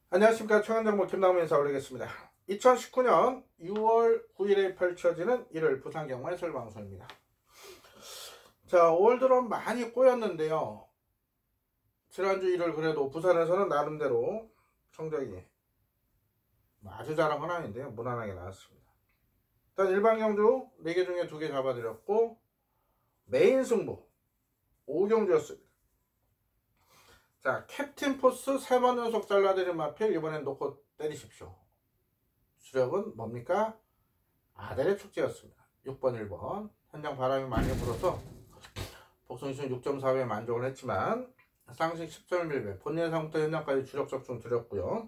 안녕하십니까. 청년정보 김남훈 인사 올리겠습니다. 2019년 6월 9일에 펼쳐지는 1월 부산경마의 방송입니다. 자, 5월 들어 많이 꼬였는데요. 지난주 1월 그래도 부산에서는 나름대로 성적이 아주 잘한 건 아닌데요. 무난하게 나왔습니다. 일단 일반 경주 4개 중에 2개 잡아드렸고 메인 승부 5경주였습니다. 자, 캡틴 포스 3번 연속 잘라드린 마필 이번엔 놓고 때리십시오. 주력은 뭡니까? 아델의 축제였습니다. 6번 1번 현장 바람이 많이 불어서 복숭이sun 6.4배 만족을 했지만 쌍식 10.1배 본인 예상부터 현장까지 주력 적중 드렸고요.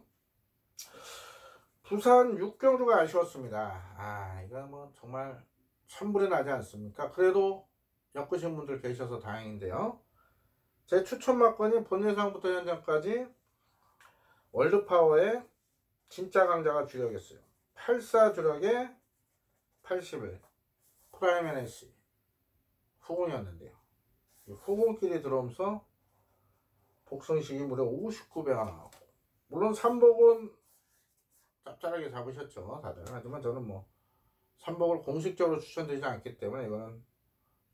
부산 6경주가 아쉬웠습니다. 이거 뭐 정말 천불이 나지 않습니까? 그래도 엮으신 분들 계셔서 다행인데요. 제 추천 막건이 본인 예상부터 현장까지 월드파워의 진짜 강자가 주력이었어요. 84 주력에 81 프라임 NSC 후공이었는데요. 후공끼리 들어오면서 복승식이 무려 59배가 나왔고, 물론 3복은 짭짤하게 잡으셨죠 다들. 하지만 저는 뭐 3복을 공식적으로 추천드리지 않기 때문에 이거는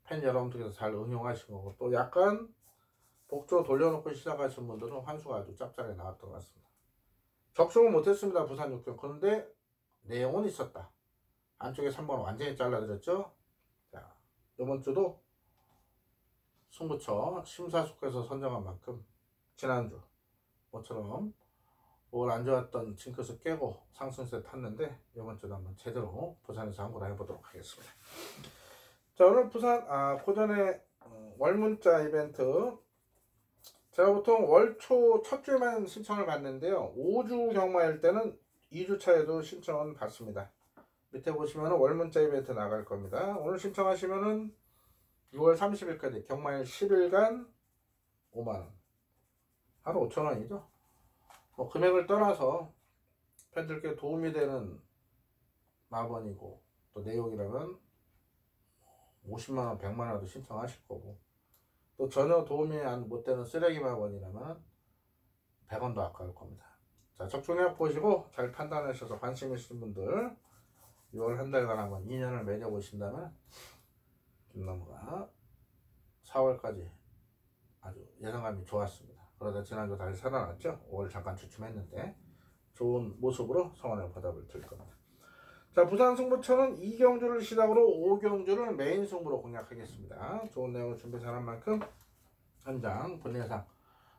팬 여러분들께서 잘 응용하신 거고, 또 약간 복조 돌려놓고 시작하신 분들은 환수가 아주 짭짤하게 나왔던 것 같습니다. 적중은 못했습니다. 부산 6경. 그런데 내용은 있었다. 안쪽에 3번 완전히 잘라드렸죠. 자, 이번 주도 승부처 심사숙고해서 선정한 만큼 지난주 모처럼 뭘 안 좋았던 징크스 깨고 상승세 탔는데 이번 주도 한번 제대로 부산에서 한번 해보도록 하겠습니다. 자, 오늘 부산 고전에 월문자 이벤트, 제가 보통 월초 첫 주에만 신청을 받는데요. 5주 경마일 때는 2주차에도 신청은 받습니다. 밑에 보시면 월문자 이벤트 나갈 겁니다. 오늘 신청하시면은 6월 30일까지 경마일 10일간 5만원, 하루 5천원이죠. 뭐 금액을 떠나서 팬들께 도움이 되는 마번이고 또 내용이라면 50만원, 100만원도 신청하실 거고, 또 전혀 도움이 못 되는 쓰레기 마번이라면 100원도 아까울 겁니다. 자, 적중력 보시고 잘 판단하셔서 관심 있으신 분들 6월 한 달간 한번 인연을 맺어보신다면 김나무가 4월까지 아주 예상감이 좋았습니다. 그러다 지난주 다시 살아났죠. 5월 잠깐 주춤했는데 좋은 모습으로 성원의 보답을 드릴 겁니다. 자, 부산 승부처는 2경주를 시작으로 5경주를 메인 승부로 공략하겠습니다. 좋은 내용을 준비 잘한 만큼 현장 본예상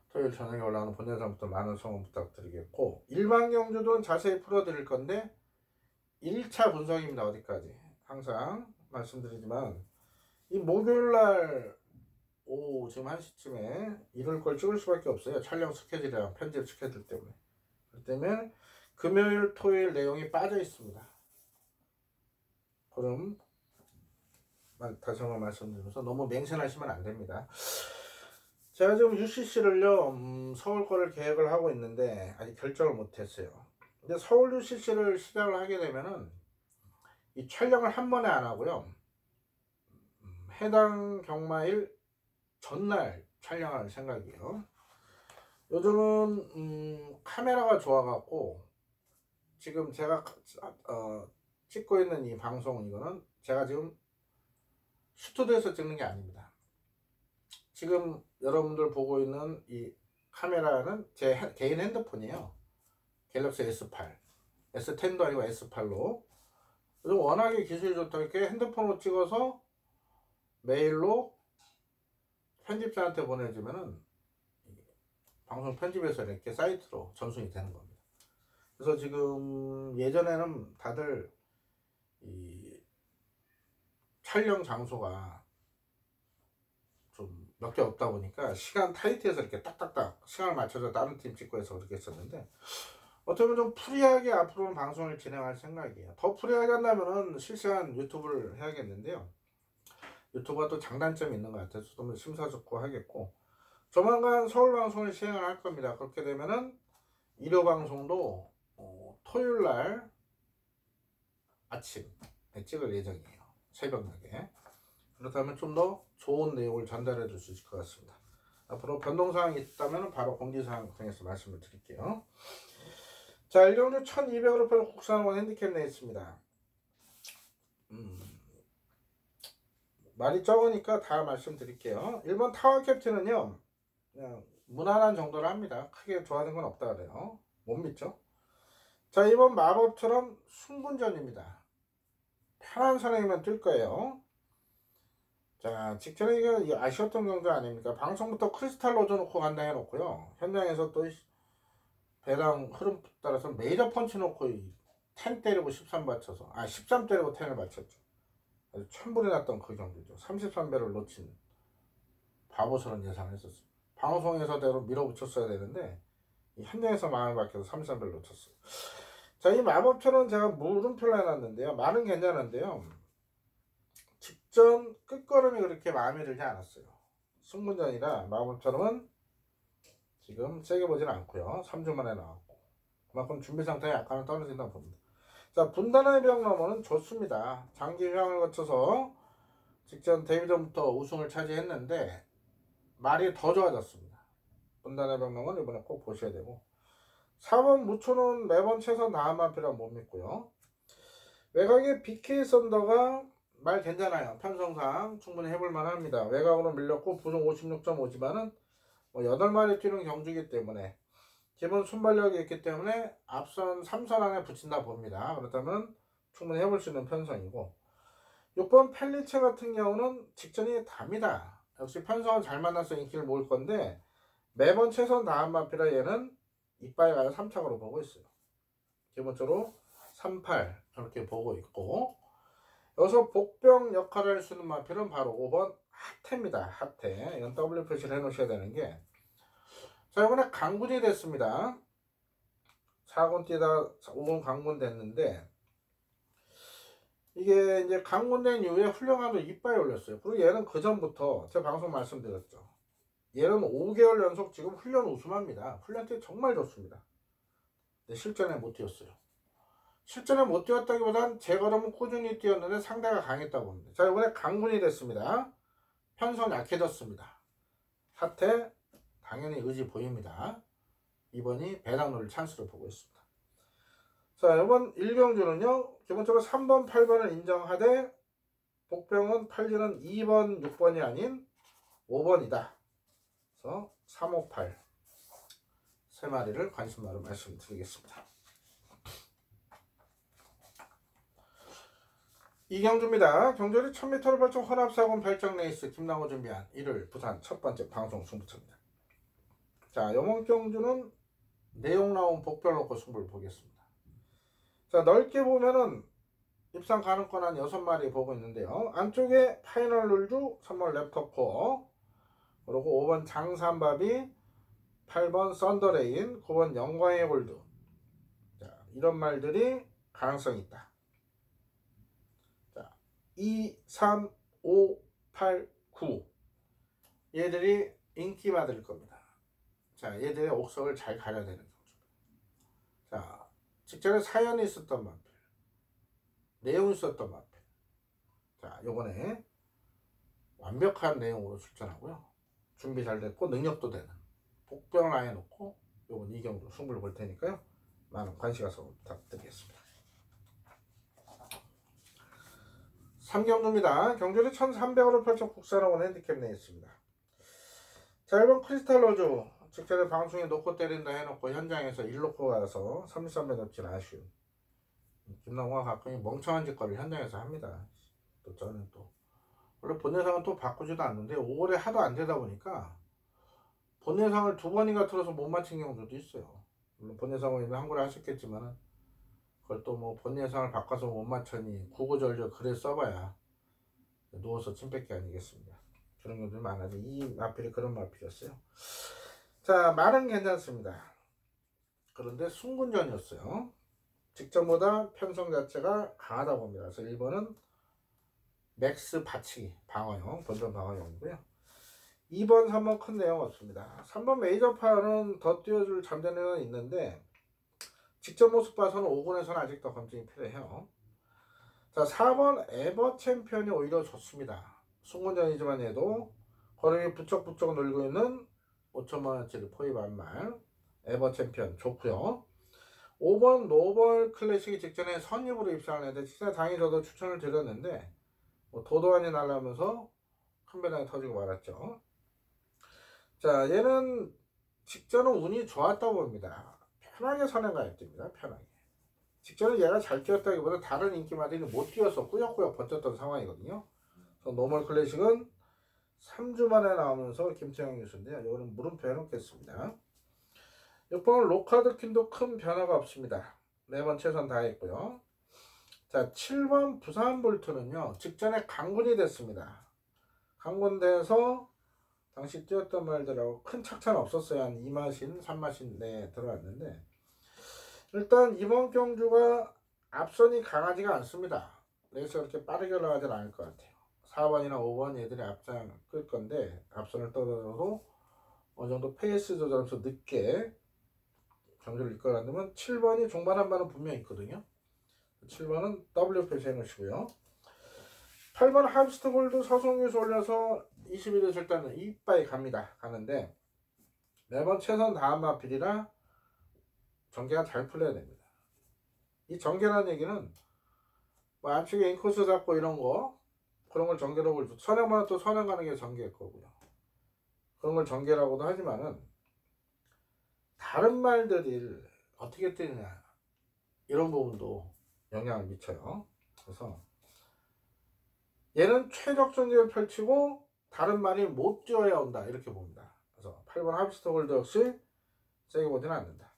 토요일 저녁에 올라오는 본예상부터 많은 성원 부탁드리겠고, 일반 경주도 자세히 풀어드릴 건데 1차 분석입니다. 어디까지 항상 말씀드리지만 이 목요일날 오후 지금 1시쯤에 이럴 걸 찍을 수밖에 없어요. 촬영 스케줄이랑 편집 스케줄 때문에. 그렇기 때문에 금요일 토요일 내용이 빠져 있습니다. 그럼 다시 한번 말씀드리면서 너무 맹신하시면 안 됩니다. 제가 지금 UCC를요 서울 거를 계획을 하고 있는데 아직 결정을 못 했어요. 근데 서울 UCC를 시작을 하게 되면은 이 촬영을 한 번에 안 하고요, 해당 경마일 전날 촬영할 생각이에요. 요즘은 카메라가 좋아갖고 지금 제가 찍고 있는 이 방송, 이거는 제가 지금 스튜디오에서 찍는 게 아닙니다. 지금 여러분들 보고 있는 이 카메라는 제 개인 핸드폰이에요. 갤럭시 S8, S10도 아니고 S8로. 요즘 워낙에 기술이 좋다 이렇게 핸드폰으로 찍어서 메일로 편집자한테 보내주면은 방송 편집해서 이렇게 사이트로 전송이 되는 겁니다. 그래서 지금 예전에는 다들 이 촬영 장소가 좀 몇 개 없다 보니까 시간 타이트해서 이렇게 딱딱딱 시간을 맞춰서 다른 팀 찍고 해서 그렇게 했었는데, 어떻게 보면 좀 프리하게 앞으로는 방송을 진행할 생각이에요. 더 프리하게 한다면은 실시간 유튜브를 해야겠는데요. 유튜브가 또 장단점이 있는 것 같아서 좀 심사숙고하겠고, 조만간 서울 방송을 시행을 할 겁니다. 그렇게 되면은 일요 방송도 토요일 날 아침에 찍을 예정이에요. 새벽녘에. 그렇다면 좀 더 좋은 내용을 전달해 줄 수 있을 것 같습니다. 앞으로 변동사항이 있다면 바로 공지사항 통해서 말씀을 드릴게요. 자, 일경주 1200으로 팔 국산원 핸디캡 내있습니다. 말이 적으니까 다 말씀드릴게요. 1번 타워 캡틴은요, 그냥 무난한 정도로 합니다. 크게 좋아하는 건 없다 그래요. 못 믿죠? 자, 2번 마법처럼 승분전입니다. 편한 선행이면 뜰 거예요. 자, 직전에 이거 아쉬웠던 경주 아닙니까? 방송부터 크리스탈 넣어놓고 간다 해놓고요. 현장에서 또 배당 흐름 따라서 메이저 펀치 놓고 10 때리고 13 받쳐서 13 때리고 10을 받쳤죠. 아주 천불이 났던 그 경주죠. 33배를 놓친 바보스러운 예상을 했었어요. 방송에서대로 밀어붙였어야 되는데 현장에서 마음을 바뀌어서 33배를 놓쳤어요. 자, 이 마법처럼 제가 물음표를 해놨는데요. 말은 괜찮은데요. 직전 끝걸음이 그렇게 마음에 들지 않았어요. 승분전이라 마법처럼은 지금 세게 보지는 않고요. 3주 만에 나왔고 그만큼 준비 상태가 약간은 떨어진다고 봅니다. 자, 분단의 벽 너머는 좋습니다. 장기 휴양을 거쳐서 직전 데뷔 전부터 우승을 차지했는데 말이 더 좋아졌습니다. 분단의 벽 너머는 이번에 꼭 보셔야 되고, 4번 무초는 매번 최선 다음만 필요한 못 믿고요. 외곽의 BK 썬더가 말 괜찮아요. 편성상 충분히 해볼만 합니다. 외곽으로 밀렸고 부승 56.5지만은 8마리 뛰는 경주이기 때문에 기본 순발력이 있기 때문에 앞선 3선 안에 붙인다 봅니다. 그렇다면 충분히 해볼 수 있는 편성이고, 6번 펠리체 같은 경우는 직전이 답니다. 역시 편성은 잘 만나서 인기를 모을 건데 매번 최선 다한 마피라 얘는 이빨 가요 3착으로 보고 있어요. 기본적으로 38 이렇게 보고 있고, 여기서 복병 역할을 할 수 있는 마필은 바로 5번 하태입니다. 하태. 이건 W 표시를 해 놓으셔야 되는 게, 자, 이번에 강군이 됐습니다. 4군 뛰다 5군 강군 됐는데, 이게 이제 강군된 이후에 훈련하도 이빨이 올렸어요. 그리고 얘는 그 전부터 제가 방송 말씀드렸죠. 얘는 5개월 연속 지금 훈련 우승합니다. 훈련 때 정말 좋습니다. 근데 실전에 못 뛰었어요. 실전에 못 뛰었다기보단 제 걸음은 꾸준히 뛰었는데 상대가 강했다고 봅니다. 자, 이번에 강군이 됐습니다. 편성 약해졌습니다. 사태 당연히 의지 보입니다. 이번이 배당률 찬스로 보고 있습니다. 자, 이번 일경주는요, 기본적으로 3번 8번을 인정하되 복병은 8주는 2번 6번이 아닌 5번이다. 그래서 358 세 마리를 관심마로 말씀드리겠습니다. 이경주입니다. 경주리 1000m를 벌쳐 혼합사건 별정 레이스 김남호 준비한 1월 부산 첫 번째 방송 승부처입니다. 자, 이번 경주는 내용 나온 복별 놓고 승부를 보겠습니다. 자, 넓게 보면은 입상 가능권 한 6마리 보고 있는데요. 안쪽에 파이널 룰주 3번 랩터코어, 그리고 5번 장산바비, 8번 썬더레인, 9번 영광의 골드. 자, 이런 말들이 가능성이 있다. 자, 2, 3, 5, 8, 9 얘들이 인기 받을 겁니다. 자, 얘들의 옥석을 잘 가려야 되는 경주입니다. 자, 직전에 사연이 있었던 마필, 내용이 있었던 마필. 자, 요번에 완벽한 내용으로 출전하고요. 준비 잘 됐고 능력도 되는 복병 라인 놓고 요번 이경주 승부를 볼 테니까요. 많은 관심 가서 부탁드리겠습니다. 3경주입니다. 경주를 1300으로 펼쳐 국산학원 핸디캡 내있습니다. 자, 1번 크리스탈 로즈 직전에 방송에 놓고 때린다 해놓고 현장에서 1놓고 가서 33배 놓치는 아쉬운 김남호가 가끔 멍청한 짓거리를 현장에서 합니다. 또 저는 또 원래 본예상은 또 바꾸지도 않는데 5월에 하도 안 되다 보니까 본예상을 2번인가 틀어서 못 맞힌 경우도 있어요. 물론 본예상은 이미 한국에 하셨겠지만 그걸 또 뭐 본예상을 바꿔서 못 맞추니 구구절절 글에 써봐야 누워서 침 뱉기 아니겠습니까? 그런 경우들이 많아서 이 마필이 그런 마필이었어요. 자, 말은 괜찮습니다. 그런데 승군전이었어요. 직전보다 편성 자체가 강하다고 봅니다. 그래서 1번은 맥스 받치기 방어용, 본전 방어용이고요. 2번, 3번 큰 내용 없습니다. 3번 메이저 파워는 더 띄워줄 잠재력은 있는데 직접 모습 봐서는 5군에서는 아직 더 검증이 필요해요. 자, 4번 에버 챔피언이 오히려 좋습니다. 승군전이지만 해도 걸음이 부쩍부쩍 늘고 있는 5천만원짜리 포입한 말 에버 챔피언 좋고요. 5번 노벌 클래식이 직전에 선입으로 입상하는데 진짜 당연히 저도 추천을 드렸는데 도도한이 날라면서 큰 배당이 터지고 말았죠. 자, 얘는 직전은 운이 좋았다고 봅니다. 편하게 선행가야 됩니다. 편하게. 직전은 얘가 잘 뛰었다기보다 다른 인기마들이 못 뛰어서 꾸역꾸역 버텼던 상황이거든요. 그래서 노멀 클래식은 3주 만에 나오면서 김태형 교수인데요. 이거는 물음표 해놓겠습니다. 6번 로카드 퀸도 큰 변화가 없습니다. 4번 최선 다했고요. 자, 7번 부산 볼트는요. 직전에 강군이 됐습니다. 강군돼서 당시 뛰었던 말들하고 큰 착차는 없었어요. 한 2마신, 3마신 내 들어왔는데 일단 이번 경주가 앞선이 강하지가 않습니다. 레이스가 그렇게 빠르게 올라가진 않을 것 같아요. 4번이나 5번 얘들이 앞장 끌 건데 앞선을 떠들어도 어느 정도 페이스 조절하면서 늦게 경주를 이끌어간다면 7번이 종반 한 반은 분명히 있거든요. 7번은 W 표시해 놓으시고요. 8번 함스터 골드 서송유수 올려서 21에서 일단은 이빠이 갑니다. 가는데 매번 최선 다한 마필이라 전개가 잘 풀려야 됩니다. 이 전개라는 얘기는 뭐 안쪽에 인코스 잡고 이런 거 그런 걸 전개로 볼수 선행만 또 선행 가는 게 전개일 거고요. 그런 걸 전개라고도 하지만은 다른 말들이 어떻게 뜨느냐 이런 부분도 영향을 미쳐요. 그래서 얘는 최적 전개를 펼치고 다른 말이 못 뛰어야 온다 이렇게 봅니다. 그래서 8번 합스터 골드 역시 세게 보지는 않는다.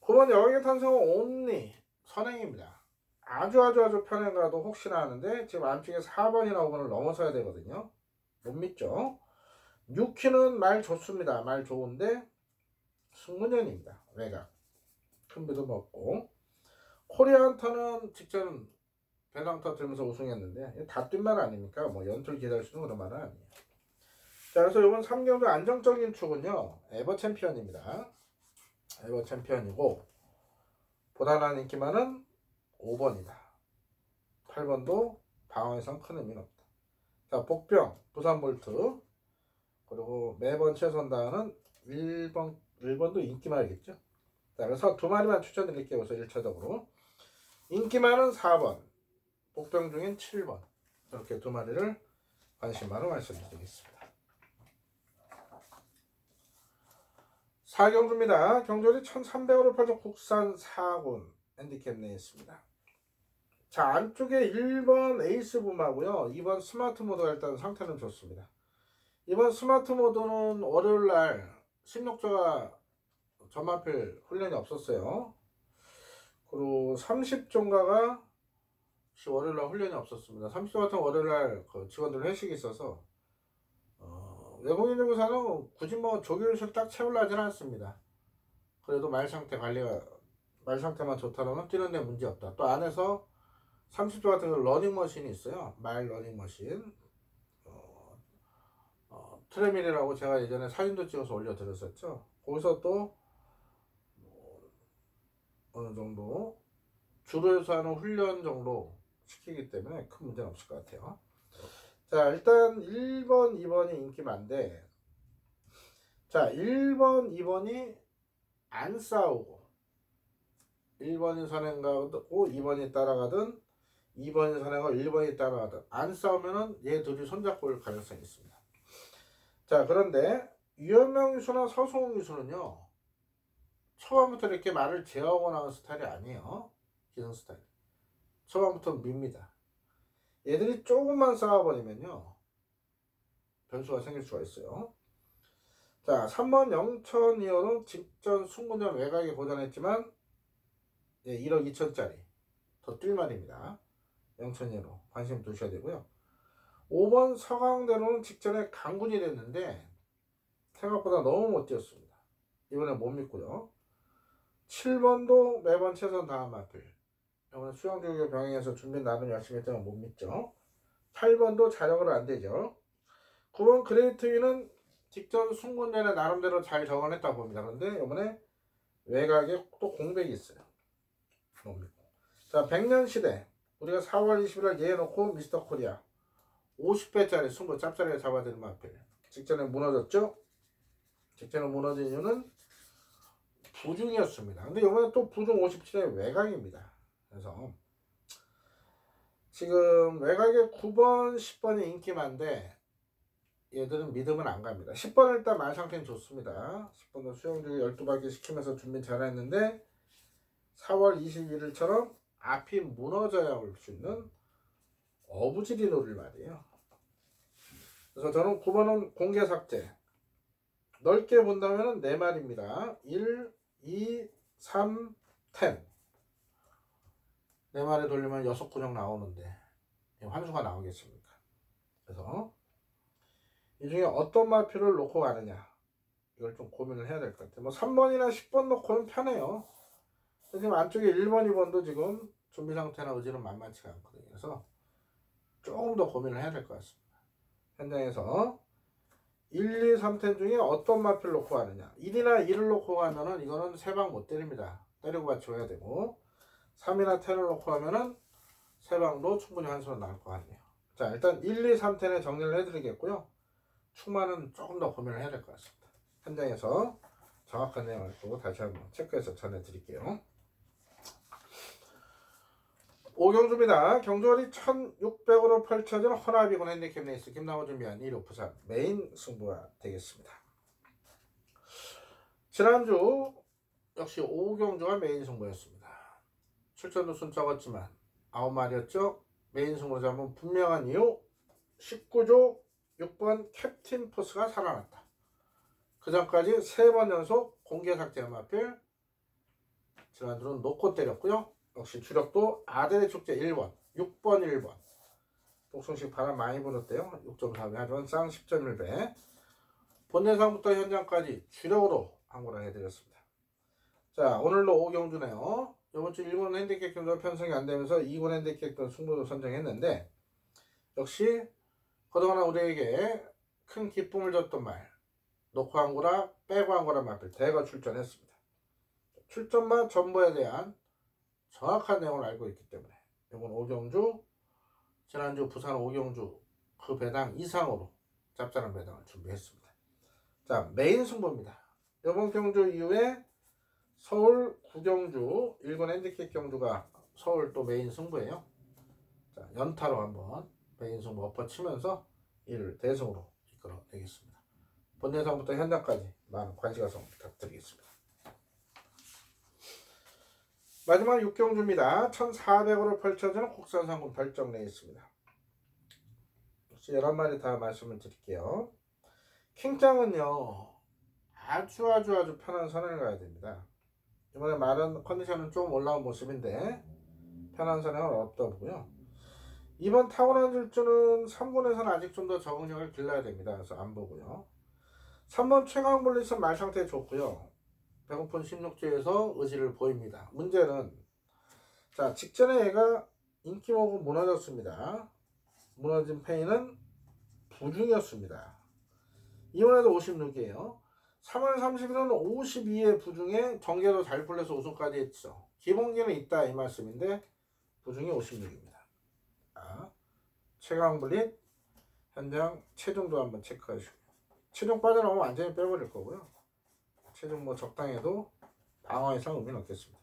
9번 여객의 탄성은 온리 선행입니다. 아주 편해 가도 혹시나 하는데 지금 안쪽에 4번이나 5번을 넘어서야 되거든요. 못 믿죠. 6키는 말 좋습니다. 말 좋은데 승문연입니다. 외곽 큰 비도 먹고 코리안터는 직전 배낭터 들면서 우승했는데 다 뛴 말 아닙니까? 뭐 연출 기다려주는 그런 말은 아니에요. 자, 그래서 이번 3경주 안정적인 축은요 에버 챔피언입니다. 에버 챔피언이고 보다 나은 인기만은 5번이다. 8번도 방어에선 큰 의미는 없다. 자, 복병 부산 볼트 그리고 매번 최선다는 1번도 인기말이겠죠. 자, 그래서 두 마리만 추천드릴게요. 그래서 1차적으로 인기말은 4번 복병 중엔 7번 이렇게 두 마리를 관심만으로 말씀드리겠습니다. 4경주입니다. 경주리 1300으로 펼쳐 국산 4군 핸디캡 내있습니다. 자, 안쪽에 1번 에이스 붐하고요 2번 스마트 모드가 일단 상태는 좋습니다. 이번 스마트 모드는 월요일날 16조가 전만필 훈련이 없었어요. 그리고 30조인가가 월요일날 훈련이 없었습니다. 30조 같은 월요일날 그 직원들 회식이 있어서 외국인 연구사는 굳이 뭐 조교일식 딱 채우려 하진 않습니다. 그래도 말 상태만 좋다면 뛰는 데 문제 없다. 또 안에서 30조 같은 러닝머신이 있어요. 말 러닝머신 트레밀이라고 제가 예전에 사진도 찍어서 올려드렸었죠. 거기서 또 어느 정도 주로에서 하는 훈련 정도 시키기 때문에 큰 문제는 없을 것 같아요. 자, 일단 1번, 2번이 인기 많은데 자, 1번, 2번이 안 싸우고 1번이 선행가고 2번이 따라가든 2번이 선행하고 1번이 따라가든 안 싸우면은 얘 둘이 손잡고 올 가능성이 있습니다. 자, 그런데 유현명 유수나 서승훈 유수는요 초반부터 이렇게 말을 제어하고 나온 스타일이 아니에요. 기성 스타일. 초반부터 밉니다. 얘들이 조금만 싸워버리면요 변수가 생길 수가 있어요. 자, 3번 영천 이어는 직전 승군전 외곽에 고전했지만 1억 2천짜리 더 뛸 말입니다. 영천 이어로 관심 두셔야 되고요. 5번 서강대로는 직전에 강군이 됐는데 생각보다 너무 못 뛰었습니다. 이번에 못 믿고요. 7번도 매번 최선 다한 마필. 이번에 수영주교 병행해서 준비 나름 열심히 했지만 못 믿죠. 8번도 자력으로 안 되죠. 9번 그레이트 위는 직전 순군전에 나름대로 잘 적응했다고 봅니다. 그런데 이번에 외곽에 또 공백이 있어요. 못 믿고. 자, 100년 시대. 우리가 4월 20일 예해 놓고 미스터 코리아 50배짜리 승부 짭짤하게 잡아드린 마필. 직전에 무너졌죠? 직전에 무너진 이유는 부중이었습니다. 근데 이번에 또 부중 57의 외곽입니다. 그래서 지금 외곽에 9번, 10번이 인기만데 얘들은 믿음은 안 갑니다. 10번은 일단 만상태는 좋습니다. 10번도 수영주기 12바퀴 시키면서 준비 잘했는데 4월 21일처럼 앞이 무너져야 올 수 있는 어부지리 놀을 말이에요. 그래서 저는 9번은 공개 삭제. 넓게 본다면 4마리입니다. 1, 2, 3, 10. 4마리 돌리면 6근육 나오는데 환수가 나오겠습니까? 그래서 이 중에 어떤 마표를 놓고 가느냐 이걸 좀 고민을 해야 될 것 같아요. 뭐 3번이나 10번 놓고는 편해요. 지금 안쪽에 1번, 2번도 지금 준비 상태나 의지는 만만치가 않거든요. 그래서 조금 더 고민을 해야 될 것 같습니다. 현장에서 1, 2, 3텐 중에 어떤 마표를 놓고 가느냐. 1이나 2를 놓고 가면은 이거는 3방 못 때립니다. 때리고 받쳐야 되고 3이나 10을 놓고 가면은 3방도 충분히 환수로 나올 것 같네요. 자, 일단 1, 2, 3텐에 정리를 해드리겠고요. 충만은 조금 더 고민을 해야 될 것 같습니다. 현장에서 정확한 내용을 또 다시 한번 체크해서 전해드릴게요. 오경주입니다. 경주월이 1600으로 펼쳐진 허나비군 핸디캡 레이스 김남호 준비한 1호 부산 메인 승부가 되겠습니다. 지난주 역시 오경주가 메인 승부였습니다. 출전도 순 적었지만 9마리였죠. 메인 승부로 잡은 분명한 이유 19조 6번 캡틴 포스가 살아났다. 그 전까지 3번 연속 공개 삭제한 마필 지난주는 놓고 때렸고요. 역시 주력도 아델의 축제 1번 6번 1번 독성식 바람 많이 불었대요. 6.4배 하지만 쌍 10.1배 본예상부터 현장까지 주력으로 항고를 해드렸습니다. 자, 오늘도 오경주네요. 이번주 1군 핸디캡 경주가 편성이 안되면서 2군 핸디캡 승부도 선정했는데 역시 그동안 우리에게 큰 기쁨을 줬던 말 놓고 항고라 빼고 항고라 마필 대거 출전했습니다. 출전만 전부에 대한 정확한 내용을 알고 있기 때문에 이번 오경주 지난주 부산 오경주 그 배당 이상으로 짭짤한 배당을 준비했습니다. 자, 메인 승부입니다. 이번 경주 이후에 서울 구경주 1군 핸디캡 경주가 서울 또 메인 승부예요. 자, 연타로 한번 메인 승부 엎어치면서 이를 대승으로 이끌어내겠습니다. 본예상부터 현장까지 많은 관심가성 부탁드리겠습니다. 마지막 6경주입니다. 1400으로 펼쳐지는 국산상군 별정 레이스입니다. 역시 11마리 다 말씀을 드릴게요. 킹짱은요 아주 편한 선을 가야 됩니다. 이번에 말은 컨디션은 좀 올라온 모습인데 편한 선행은 어렵다 보고요. 이번 타고난 질주는 3군에서는 아직 좀 더 적응력을 길러야 됩니다. 그래서 안 보고요. 3번 최강블리스 말 상태 좋고요. 배고픈 16주에서 의지를 보입니다. 문제는 자, 직전에 얘가 인기모고 무너졌습니다. 무너진 페이는 부중이었습니다. 이번에도 56이에요. 3월 30일은 52의 부중에 정계도 잘 풀려서 우승까지 했죠. 기본기는 있다 이 말씀인데 부중이 56입니다. 자, 최강블릿 현장 체중도 한번 체크하시고 체중 빠져나오면 완전히 빼버릴 거고요. 체중 뭐 적당해도 방어 이상 의미는 없겠습니다.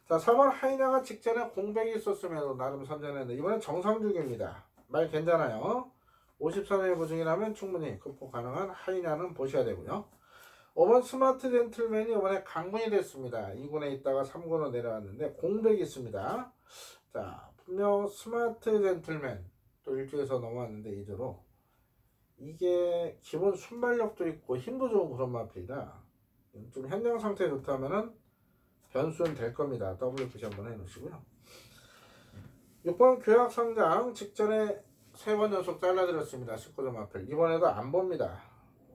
자, 3월 하이나가 직전에 공백이 있었음에도 나름 선전했는데 이번엔 정상주기입니다. 말 괜찮아요. 53회 부중이라면 충분히 극복 가능한 하이나는 보셔야 되고요. 5번 스마트 젠틀맨이 이번에 강군이 됐습니다. 2군에 있다가 3군으로 내려왔는데 공백이 있습니다. 자, 분명 스마트 젠틀맨 또 1주에서 넘어왔는데 2주로 이게 기본 순발력도 있고 힘도 좋은 그런 마필이라 좀 현장 상태 좋다면은 변수는 될 겁니다. WPC 한번 해놓으시고요. 6번 교약상장 직전에 3번 연속 잘라드렸습니다. 19점 마필 이번에도 안 봅니다.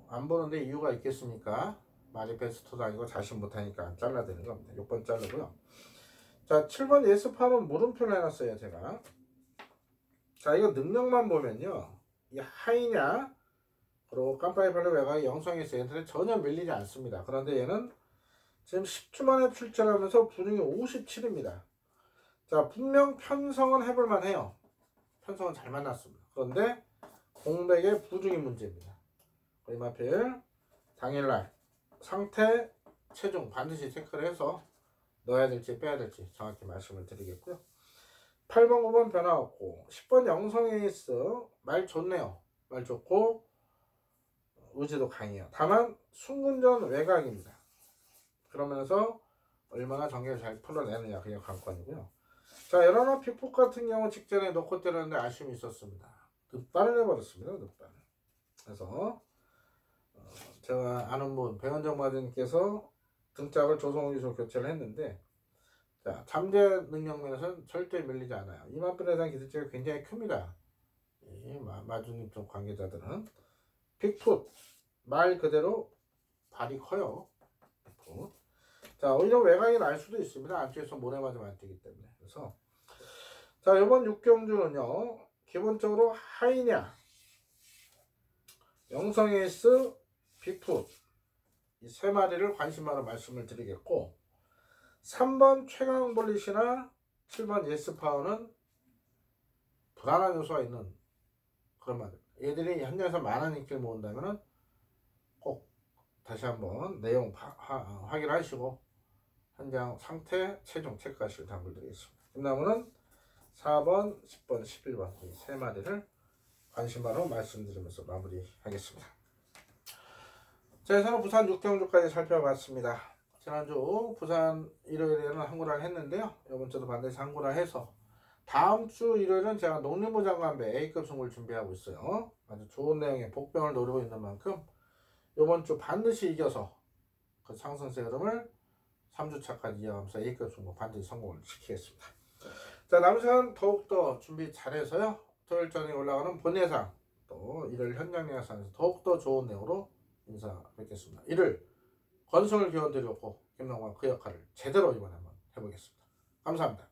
안 보는데 이유가 있겠습니까? 말이 베스트도 아니고 자신 못하니까 잘라야 되는 겁니다. 6번 자르고요. 자, 7번 예스파는 물음표를 해놨어요, 제가. 자, 이거 능력만 보면요. 이 하이냐, 그리고 깜빡이 별로 외곽이 영성에서 얘한테 전혀 밀리지 않습니다. 그런데 얘는 지금 10주 만에 출전하면서 분위기 57입니다. 자, 분명 편성은 해볼만 해요. 편성은 잘 만났습니다. 그런데 공백의 부중이 문제입니다. 이마필 당일날 상태, 체중 반드시 체크를 해서 넣어야 될지 빼야 될지 정확히 말씀을 드리겠고요. 8번 9번 변화 없고 10번 영성에이스 말 좋네요. 말 좋고 의지도 강해요. 다만 순군전 외곽입니다. 그러면서 얼마나 전개를 잘 풀어내느냐 그게 관건이고요. 자, 여러나 픽폭 같은 경우 직전에 놓고 때렸는데 아쉬움이 있었습니다. 늑발을 해버렸습니다. 늑발. 그래서 제가 아는 분 배원정 마드님께서 등짝을 조성호 기술 교체를 했는데, 자, 잠재 능력 면에서는 절대 밀리지 않아요. 이마필에 대한 기술체가 굉장히 큽니다. 이 마주님 쪽 관계자들은 빅풋 말 그대로 발이 커요. 빅풋. 자, 오히려 외곽이 날 수도 있습니다. 안쪽에서 모래 맞으면 안 되기 때문에. 그래서 자, 이번 6경주는요 기본적으로 하이냐, 영성에이스, 빅풋 이 세 마리를 관심하러 말씀을 드리겠고, 3번 최강볼릿이나 7번 예스파워는 불안한 요소가 있는 그런 말들. 얘들이 현장에서 많은 인기를 모은다면 꼭 다시 한번 내용 확인하시고 현장 상태, 체중 체크하실 당부드리겠습니다. 끝나면은 4번, 10번, 11번 이 세 마리를 관심바로 말씀드리면서 마무리하겠습니다. 자, 이상 부산 6경주까지 살펴봤습니다. 지난주 부산 일요일에는 한구를 했는데요. 이번 주도 반드시 한구를 해서 다음 주 일요일은 제가 농림부 장관배 A급 승부를 준비하고 있어요. 아주 좋은 내용의 복병을 노리고 있는 만큼 이번 주 반드시 이겨서 그 상승세 흐름을 3주차까지 이어가면서 A급 승부 반드시 성공을 시키겠습니다. 자, 남은 시간 더욱더 준비 잘해서요. 토요일 전에 올라가는 본 예상 또 일요일 현장 예상에서 더욱더 좋은 내용으로 인사뵙겠습니다. 이를 건승을 기원드렸고 김남관 그 역할을 제대로 이번에 한번 해보겠습니다. 감사합니다.